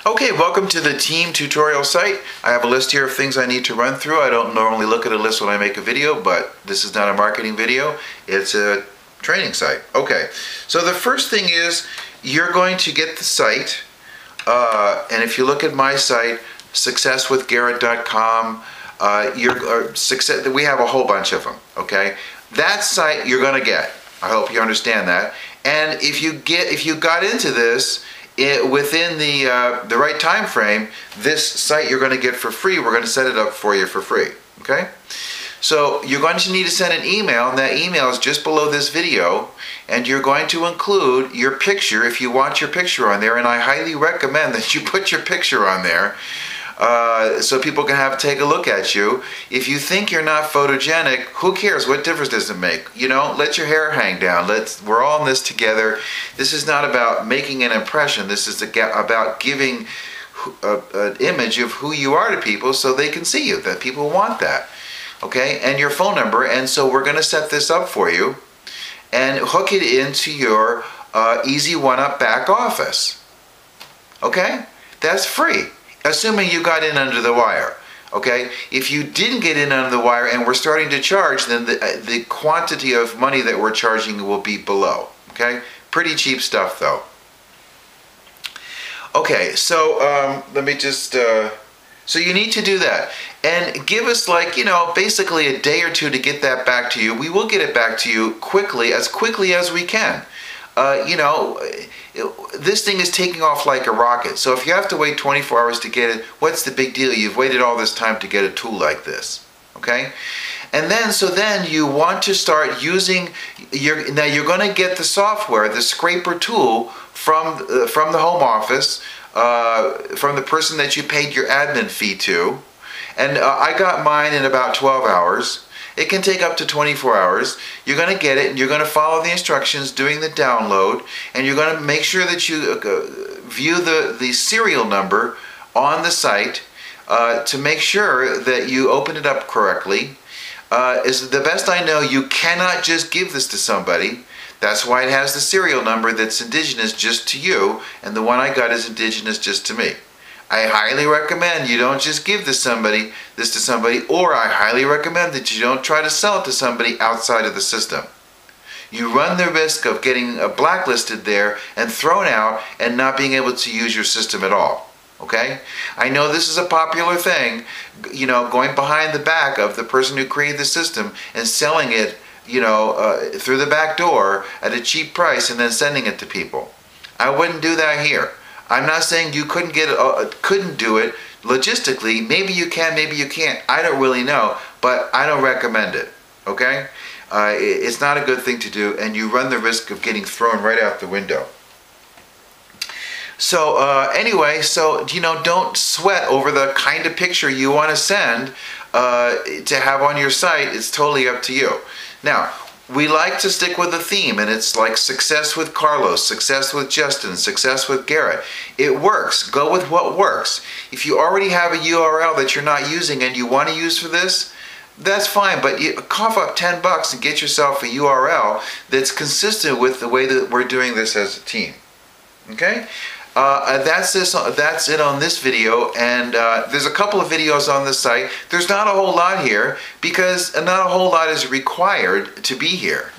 Okay, welcome to the team tutorial site. I have a list here of things I need to run through. I don't normally look at a list when I make a video, but this is not a marketing video. It's a training site. Okay, so the first thing is you're going to get the site, and if you look at my site, successwithgarrett.com, we have a whole bunch of them, okay? That site you're going to get. I hope you understand that. And if you got into this within the right time frame, this site you're going to get for free. We're going to set it up for you for free. Okay? So you're going to need to send an email, and that email is just below this video, and you're going to include your picture if you want your picture on there, and I highly recommend that you put your picture on there so people can take a look at you. If you think you're not photogenic, who cares? What difference does it make? You know, let your hair hang down. We're all in this together. This is not about making an impression. This is about giving an image of who you are to people so they can see you, that people want that. Okay, and your phone number. And so we're going to set this up for you and hook it into your Easy One-Up back office. Okay, that's free, assuming you got in under the wire. Okay, if you didn't get in under the wire and we're starting to charge, then the quantity of money that we're charging will be below. Okay, pretty cheap stuff though. Okay, so let me just so you need to do that, and give us, like, you know, basically a day or two to get that back to you. We will get it back to you quickly as we can. You know, this thing is taking off like a rocket. So if you have to wait 24 hours to get it, what's the big deal? You've waited all this time to get a tool like this. Okay? And then you want to start using now you're going to get the software, the scraper tool from the home office, from the person that you paid your admin fee to. And I got mine in about 12 hours. It can take up to 24 hours. You're going to get it, and you're going to follow the instructions doing the download, and you're going to make sure that you view the serial number on the site to make sure that you open it up correctly. Is the best I know, you cannot just give this to somebody. That's why it has the serial number that's indigenous just to you, and the one I got is indigenous just to me. I highly recommend you don't just give this to somebody, or I highly recommend that you don't try to sell it to somebody outside of the system. You run the risk of getting blacklisted there and thrown out and not being able to use your system at all. Okay? I know this is a popular thing, you know, going behind the back of the person who created the system and selling it, you know, through the back door at a cheap price and then sending it to people. I wouldn't do that here. I'm not saying you couldn't do it logistically. Maybe you can, maybe you can't. I don't really know, but I don't recommend it. Okay? It's not a good thing to do, and you run the risk of getting thrown right out the window. So anyway, so, you know, don't sweat over the kind of picture you want to send to have on your site. It's totally up to you. Now, we like to stick with a theme, and it's like success with Carlos, success with Justin, success with Garrett. It works. Go with what works. If you already have a URL that you're not using and you want to use for this, that's fine, but you cough up 10 bucks and get yourself a URL that's consistent with the way that we're doing this as a team. Okay? That's it on this video, and there's a couple of videos on this site. There's not a whole lot here because not a whole lot is required to be here.